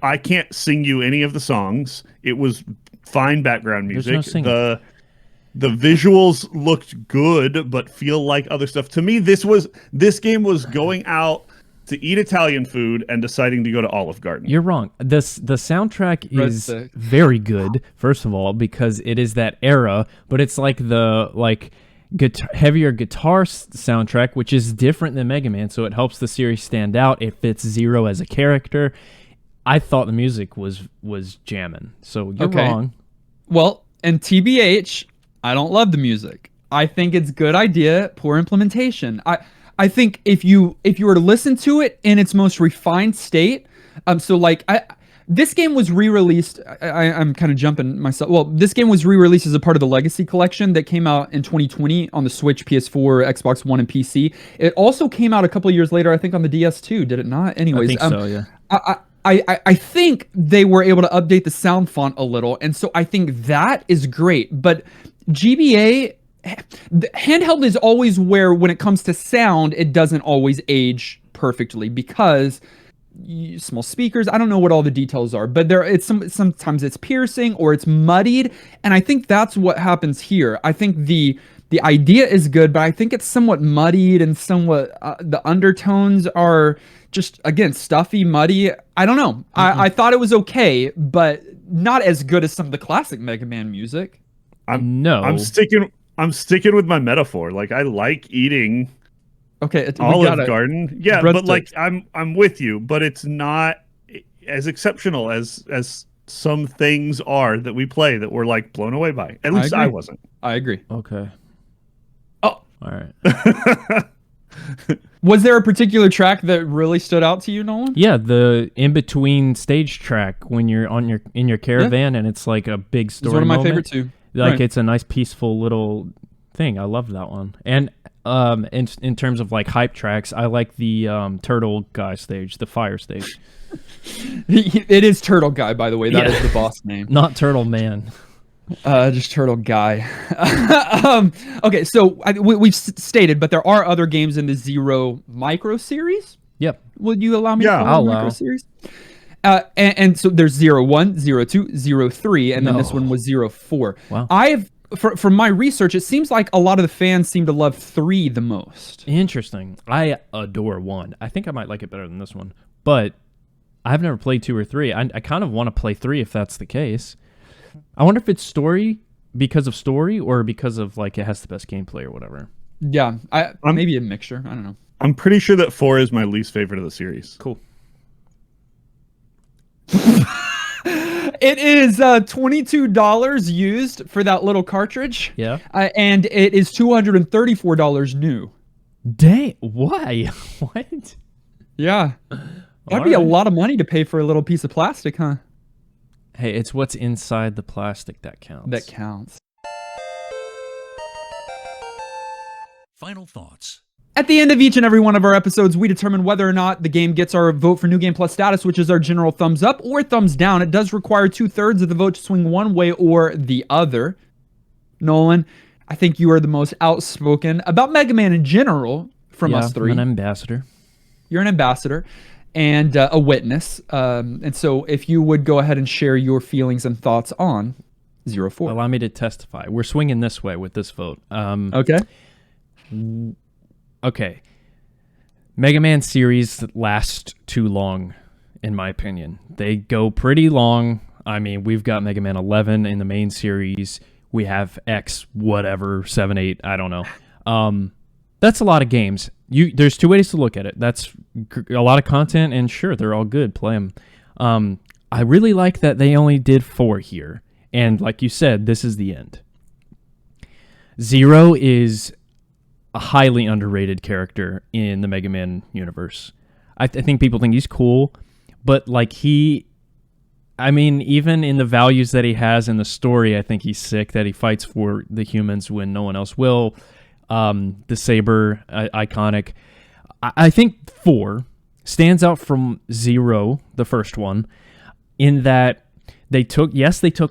I can't sing you any of the songs. It was fine background music. There's no singing. The visuals looked good, but feel like other stuff. To me, this game was going out to eat Italian food and deciding to go to Olive Garden. You're wrong. The soundtrack is very good, first of all, because it is that era, but it's like the heavier guitar soundtrack, which is different than Mega Man, so it helps the series stand out. It fits Zero as a character. I thought the music was jamming, so you're wrong. Well, and TBH, I don't love the music. I think it's good idea, poor implementation. I think if you were to listen to it in its most refined state, this game was re-released. I'm kind of jumping myself. Well, this game was re-released as a part of the Legacy Collection that came out in 2020 on the Switch, PS4, Xbox One, and PC. It also came out a couple of years later, I think, on the DS2. Did it not? Anyways, I think so. Yeah. I think they were able to update the sound font a little, and so I think that is great. But GBA. The handheld is always where, when it comes to sound, it doesn't always age perfectly, because small speakers. I don't know what all the details are, but sometimes it's piercing or it's muddied, and I think that's what happens here. I think the idea is good, but I think it's somewhat muddied and somewhat the undertones are just, again, stuffy, muddy. I don't know. I thought it was okay, but not as good as some of the classic Mega Man music. I'm sticking with my metaphor. Like, I like eating Olive Garden. Yeah, but like I'm with you, but it's not as exceptional as some things are that we play that we're like blown away by. At least I wasn't. I agree. Okay. Oh, all right. Was there a particular track that really stood out to you, Nolan? Yeah, the in between stage track when you're in your caravan and it's like a big story. It's one of my moment. favorite too. Like right. It's a nice peaceful little thing. I love that one. And in terms of like hype tracks, I like the turtle guy stage, the fire stage. It is Turtle Guy, by the way. That is the boss name. Not Turtle Man. Just Turtle Guy. Okay, so we've stated, but there are other games in the Zero Micro series. Yep. Would you allow me to call I'll it Micro series? And so there's 01, 02, 03, and then this one was 04. Wow. From my research, it seems like a lot of the fans seem to love 3 the most. Interesting. I adore 1. I think I might like it better than this one, but I've never played 2 or 3. I kind of want to play 3 if that's the case. I wonder if it's story because of story or because of like it has the best gameplay or whatever. Yeah, maybe a mixture. I don't know. I'm pretty sure that 4 is my least favorite of the series. Cool. It is $22 used for that little cartridge. Yeah. And it is $234 new. Dang, why? What? Yeah. That'd be a lot of money to pay for a little piece of plastic, huh? Hey, it's what's inside the plastic that counts. That counts. Final thoughts. At the end of each and every one of our episodes, we determine whether or not the game gets our vote for New Game Plus status, which is our general thumbs up or thumbs down. It does require 2/3 of the vote to swing one way or the other. Nolan, I think you are the most outspoken about Mega Man in general from us 3. I'm an ambassador. You're an ambassador and a witness. And so if you would go ahead and share your feelings and thoughts on 04. Allow me to testify. We're swinging this way with this vote. Okay. Okay. Mega Man series last too long, in my opinion. They go pretty long. I mean, we've got Mega Man 11 in the main series. We have X, whatever, 7, 8, I don't know. That's a lot of games. There's 2 ways to look at it. That's a lot of content, and sure, they're all good. Play them. I really like that they only did 4 here. And like you said, this is the end. Zero is a highly underrated character in the Mega Man universe. I think people think he's cool, but like even in the values that he has in the story, I think he's sick that he fights for the humans when no one else will. The saber, iconic. I think 4 stands out from 0, the first one, in that they took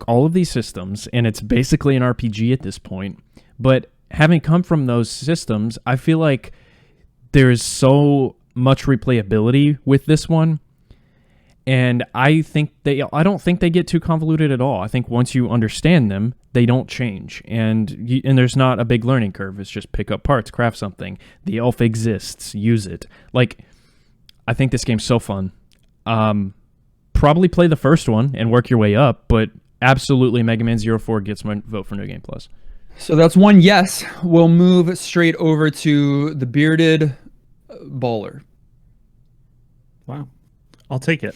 all of these systems, and it's basically an RPG at this point, but having come from those systems, I feel like there is so much replayability with this one, and I don't think they get too convoluted at all. I think once you understand them, they don't change, and there's not a big learning curve. It's just pick up parts, craft something. The elf exists, use it. Like, I think this game's so fun. Probably play the first one and work your way up, but absolutely Mega Man 04 gets my vote for New Game Plus. So that's one yes. We'll move straight over to the bearded baller. Wow. I'll take it.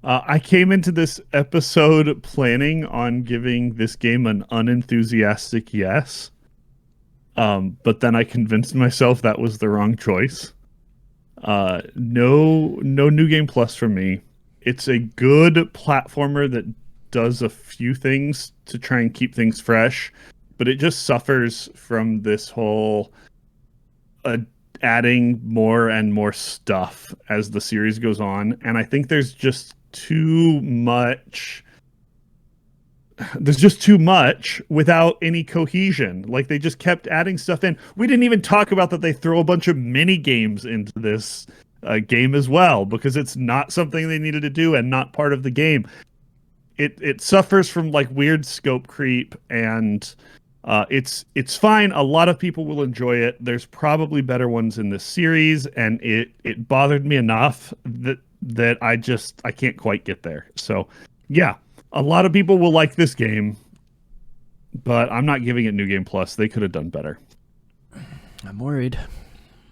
I came into this episode planning on giving this game an unenthusiastic yes. But then I convinced myself that was the wrong choice. No New Game Plus for me. It's a good platformer that does a few things to try and keep things fresh, but it just suffers from this whole adding more and more stuff as the series goes on. And I think there's just too much. There's just too much without any cohesion. Like, they just kept adding stuff in. We didn't even talk about that they throw a bunch of mini games into this game as well, because it's not something they needed to do and not part of the game. It suffers from like weird scope creep, and it's fine. A lot of people will enjoy it. There's probably better ones in this series, and it bothered me enough that I can't quite get there. So yeah, a lot of people will like this game, but I'm not giving it New Game Plus. They could have done better. I'm worried.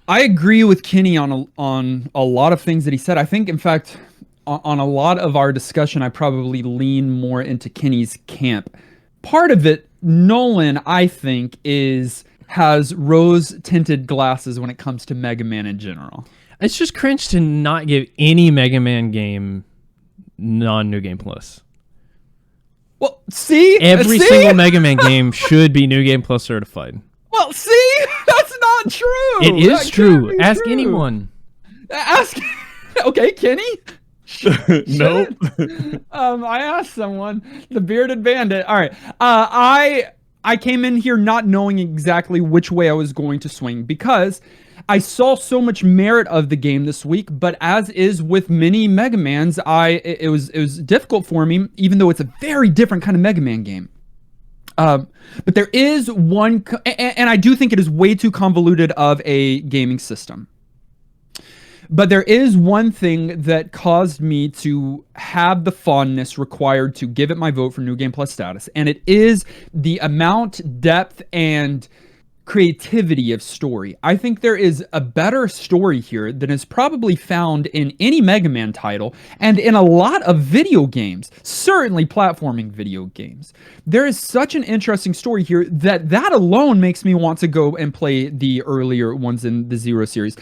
I agree with Kenny on a lot of things that he said. I think, in fact, on a lot of our discussion, I probably lean more into Kenny's camp. Part of it, Nolan, I think, has rose-tinted glasses when it comes to Mega Man in general. It's just cringe to not give any Mega Man game non-New Game Plus. Well, see? Every single Mega Man game should be New Game Plus certified. Well, see? That's not true. It is true. Ask anyone. Ask... Okay, Kenny? No. I asked someone, the bearded bandit. All right. I came in here not knowing exactly which way I was going to swing, because I saw so much merit of the game this week, but as is with many Mega Mans, it was difficult for me, even though it's a very different kind of Mega Man game. But there is one, and I do think it is way too convoluted of a gaming system. But there is one thing that caused me to have the fondness required to give it my vote for New Game Plus status, and it is the amount, depth, and creativity of story. I think there is a better story here than is probably found in any Mega Man title, and in a lot of video games, certainly platforming video games. There is such an interesting story here that alone makes me want to go and play the earlier ones in the Zero series.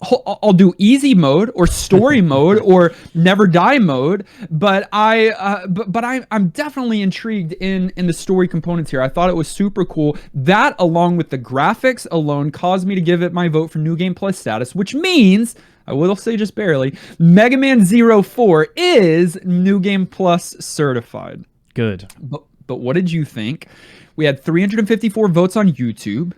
I'll do easy mode or story mode or never die mode, but I'm definitely intrigued in the story components here. I thought it was super cool. That, along with the graphics alone, caused me to give it my vote for New Game Plus status, which means, I will say just barely, Mega Man 04 is New Game Plus certified. Good. But what did you think? We had 354 votes on YouTube.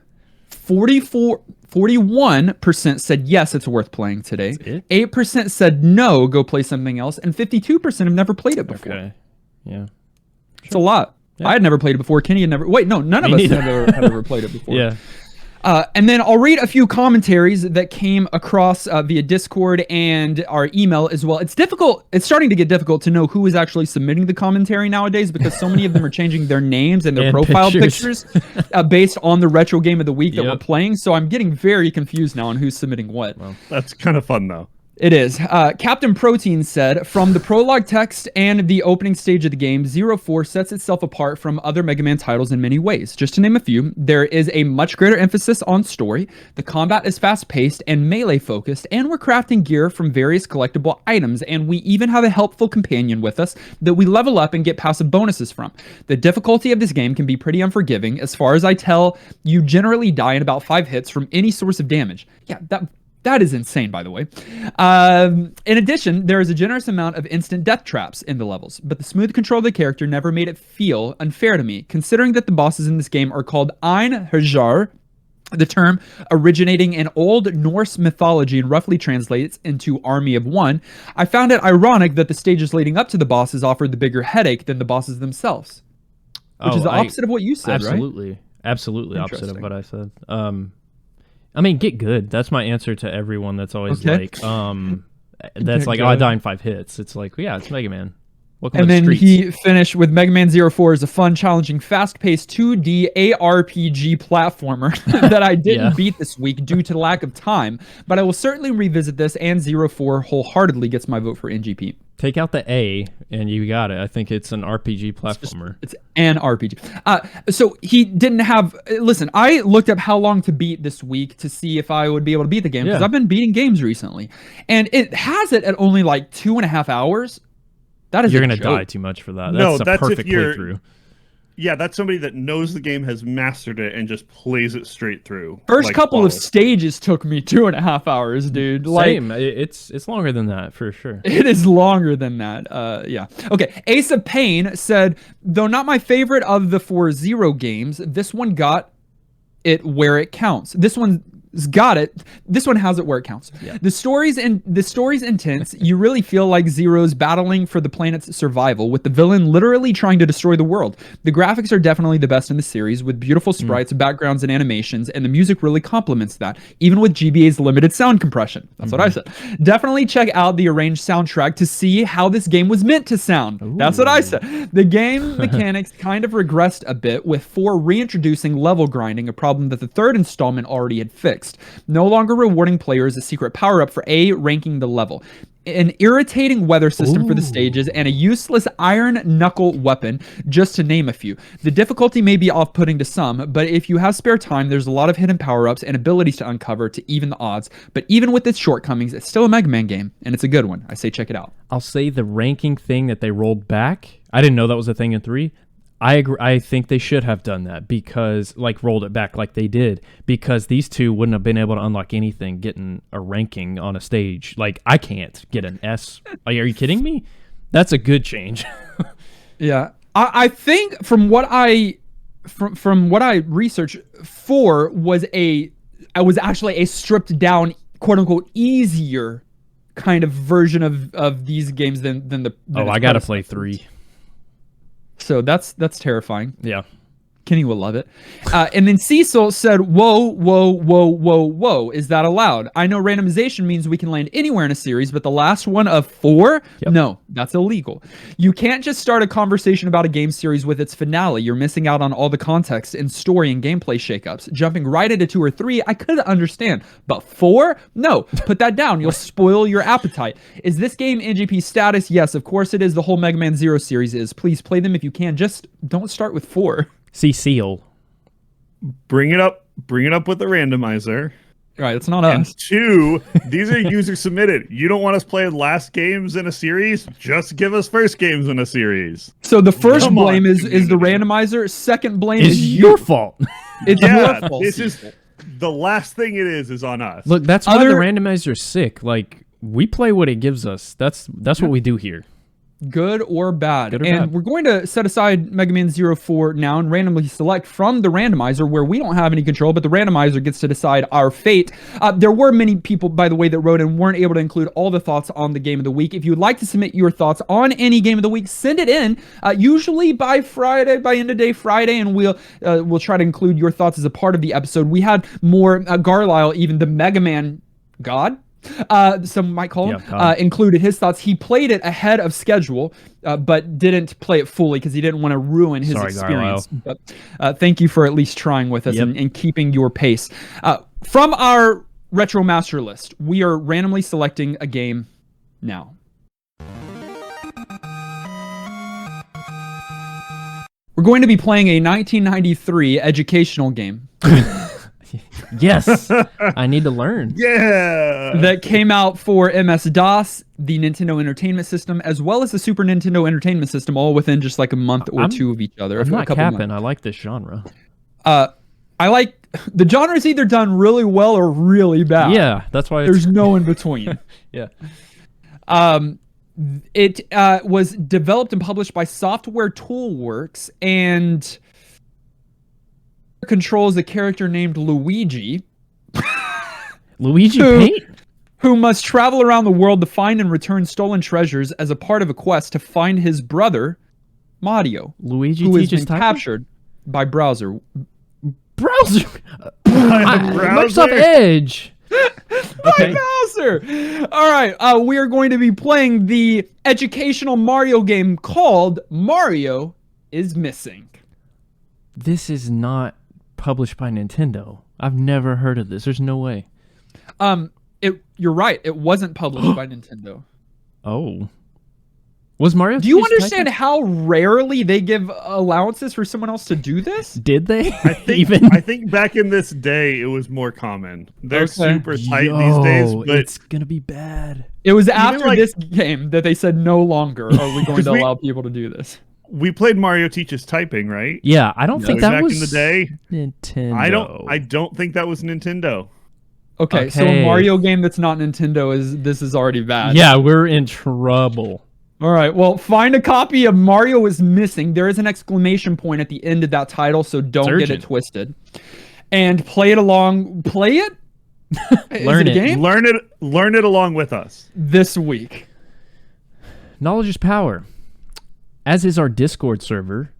41% said yes, it's worth playing today. 8% said no, go play something else, and 52% have never played it before. Okay. Yeah. It's a lot. Yeah. I had never played it before. Kenny had never. Wait, no, none of us had ever played it before. Yeah. And then I'll read a few commentaries that came across via Discord and our email as well. It's difficult. It's starting to get difficult to know who is actually submitting the commentary nowadays, because so many of them are changing their names and their profile pictures based on the retro game of the week that we're playing. So I'm getting very confused now on who's submitting what. Well, that's kind of fun, though. It is. Captain Protein said, from the prologue text and the opening stage of the game, 04 sets itself apart from other Mega Man titles in many ways. Just to name a few, there is a much greater emphasis on story, the combat is fast-paced and melee-focused, and we're crafting gear from various collectible items, and we even have a helpful companion with us that we level up and get passive bonuses from. The difficulty of this game can be pretty unforgiving. As far as I tell, you generally die in about 5 hits from any source of damage. Yeah, that is insane, by the way. In addition, there is a generous amount of instant death traps in the levels, but the smooth control of the character never made it feel unfair to me, considering that the bosses in this game are called Ein Hajar, the term originating in Old Norse mythology and roughly translates into Army of One. I found it ironic that the stages leading up to the bosses offered the bigger headache than the bosses themselves, which is the opposite of what you said, absolutely, right? Absolutely opposite of what I said. I mean, get good. That's my answer to everyone that's always like, that's like, oh, I die in 5 hits. It's like, yeah, it's Mega Man. Welcome and to the then streets. he finished with Mega Man 04 is a fun, challenging, fast-paced 2D ARPG platformer that I didn't beat this week due to lack of time, but I will certainly revisit this, and 04 wholeheartedly gets my vote for NGP. Take out the A, and you got it. I think it's an RPG platformer. It's an RPG. So he didn't have... Listen, I looked up how long to beat this week to see if I would be able to beat the game, because I've been beating games recently, and it has it at only like 2.5 hours. That is You're going to die too much for that. That's a perfect playthrough. Yeah, that's somebody that knows the game, has mastered it, and just plays it straight through. First couple of stages took me 2.5 hours, dude. Same. It's longer than that, for sure. It is longer than that. Yeah. Okay. Ace of Pain said, though not my favorite of the 4 Zero games, this one got it where it counts. This one Got it. This one has it where it counts. Yeah. The story's intense. You really feel like Zero's battling for the planet's survival, with the villain literally trying to destroy the world. The graphics are definitely the best in the series, with beautiful sprites, backgrounds, and animations, and the music really complements that, even with GBA's limited sound compression. That's what I said. Definitely check out the arranged soundtrack to see how this game was meant to sound. Ooh. That's what I said. The game mechanics kind of regressed a bit, with 4 reintroducing level grinding, a problem that the third installment already had fixed. No longer rewarding players a secret power-up for ranking the level, an irritating weather system for the stages, and a useless iron knuckle weapon, just to name a few. The difficulty may be off-putting to some, but if you have spare time, there's a lot of hidden power-ups and abilities to uncover to even the odds. But even with its shortcomings, it's still a Mega Man game, and it's a good one. I say check it out. I'll say the ranking thing that they rolled back, I didn't know that was a thing in 3. I agree. I think they should have done that, because, like, rolled it back like they did, because these two wouldn't have been able to unlock anything getting a ranking on a stage. Like, I can't get an S. Are you kidding me? That's a good change. Yeah. I think from what I researched, 4 was actually a stripped down, quote unquote, easier kind of version of these games than I gotta play 3. So that's terrifying. Yeah. Kenny will love it. And then Cecil said, whoa, whoa, whoa, whoa, whoa. Is that allowed? I know randomization means we can land anywhere in a series, but the last one of 4? Yep. No, that's illegal. You can't just start a conversation about a game series with its finale. You're missing out on all the context and story and gameplay shakeups. Jumping right into 2 or 3, I could understand. But 4? No, put that down. You'll spoil your appetite. Is this game NGP status? Yes, of course it is. The whole Mega Man Zero series is. Please play them if you can. Just don't start with 4. Cecile. Bring it up with the randomizer. All right, it's not us. And 2, these are user submitted. You don't want us playing last games in a series? Just give us first games in a series. So the first blame is the randomizer. Second blame is your fault. It's your fault. This is the last thing it is on us. Look, that's why the randomizer's sick. Like, we play what it gives us. That's what we do here. Good or bad. We're going to set aside Mega Man 04 now and randomly select from the randomizer, where we don't have any control, but the randomizer gets to decide our fate. There were many people, by the way, that wrote and weren't able to include all the thoughts on the game of the week. If you'd like to submit your thoughts on any game of the week, send it in, usually by Friday, by end of day Friday, and we'll try to include your thoughts as a part of the episode. We had more Garlisle, even the Mega Man god, some might call him, included his thoughts. He played it ahead of schedule, but didn't play it fully because he didn't want to ruin his experience. But thank you for at least trying with us and keeping your pace. From our Retro Master list, we are randomly selecting a game now. We're going to be playing a 1993 educational game. Yes, I need to learn. Yeah, that came out for MS-DOS, the Nintendo Entertainment System, as well as the Super Nintendo Entertainment System, all within just like a month or 2 of each other. I'm not capping. I like this genre. I like the genre's either done really well or really bad. Yeah, that's why there's no in between. Yeah. It was developed and published by Software Toolworks and controls a character named Luigi. Luigi Paint? Who must travel around the world to find and return stolen treasures as a part of a quest to find his brother, Mario. Luigi who has been captured by Browser. Browser? Microsoft Edge. By Bowser. All right, we are going to be playing the educational Mario game called Mario is Missing. This is not published by Nintendo. I've never heard of this. There's no way. You're right. It wasn't published by Nintendo. Oh. Was Mario? Do you understand how rarely they give allowances for someone else to do this? Did they? I think back in this day it was more common. They're super tight these days, but it's gonna be bad. It was after this game that they said no longer are we going to allow people to do this. We played Mario Teaches Typing, right? Yeah, I don't think that back was in the day. Nintendo. I don't think that was Nintendo. Okay, so a Mario game that's not Nintendo is already bad. Yeah, we're in trouble. All right, well, find a copy of Mario is Missing. There is an exclamation point at the end of that title, so don't get it twisted. And play it along. Play it Learn it. A it. game? Learn it along with us. This week. Knowledge is power, as is our Discord server.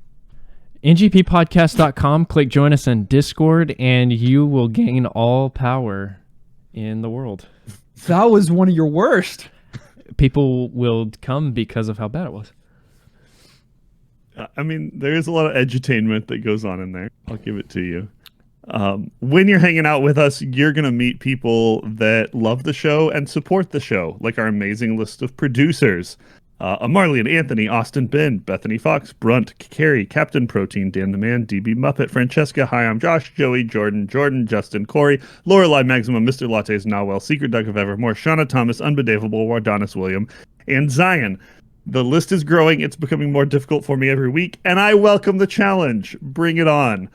ngppodcast.com. Click join us on Discord, and you will gain all power in the world. That was one of your worst. People will come because of how bad it was. I mean, there is a lot of edutainment that goes on in there. I'll give it to you. When you're hanging out with us, you're going to meet people that love the show and support the show, like our amazing list of producers. Marley Anthony, Austin Ben, Bethany Fox, Brunt, Carrie, Captain Protein, Dan the Man, DB Muppet, Francesca, Hi, I'm Josh, Joey, Jordan, Justin, Corey, Lorelei Maximum, Mr. Lattes, Nawel, Secret Duck of Evermore, Shauna Thomas, Unbedavable, Wardonis William, and Zion. The list is growing. It's becoming more difficult for me every week, and I welcome the challenge. Bring it on.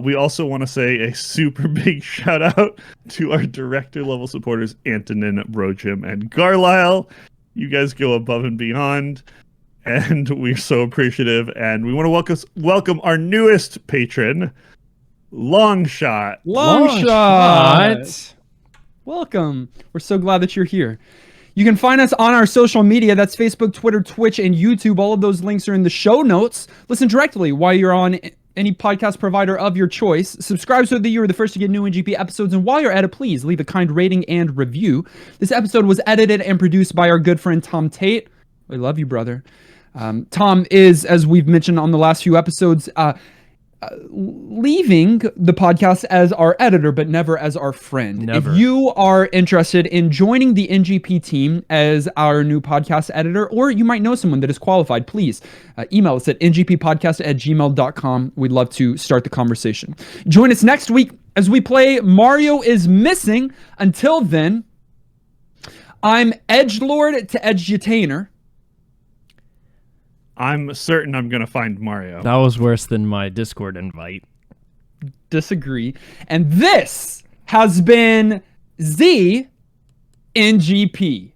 We also want to say a super big shout out to our director level supporters, Antonin, Brojim, and Garlisle. You guys go above and beyond, and we're so appreciative. And we want to welcome our newest patron, Longshot. Longshot. Welcome. We're so glad that you're here. You can find us on our social media. That's Facebook, Twitter, Twitch, and YouTube. All of those links are in the show notes. Listen directly while you're on any podcast provider of your choice. Subscribe so that you are the first to get new NGP episodes. And while you're at it, please leave a kind rating and review. This episode was edited and produced by our good friend Tom Tate. We love you, brother. Tom is, as we've mentioned on the last few episodes, leaving the podcast as our editor, but never as our friend. Never. If you are interested in joining the NGP team as our new podcast editor, or you might know someone that is qualified, please email us at ngppodcast@gmail.com. We'd love to start the conversation. Join us next week as we play Mario is Missing. Until then, I'm Edgelord to Edutainer. I'm certain I'm going to find Mario. That was worse than my Discord invite. Disagree. And this has been the NGP.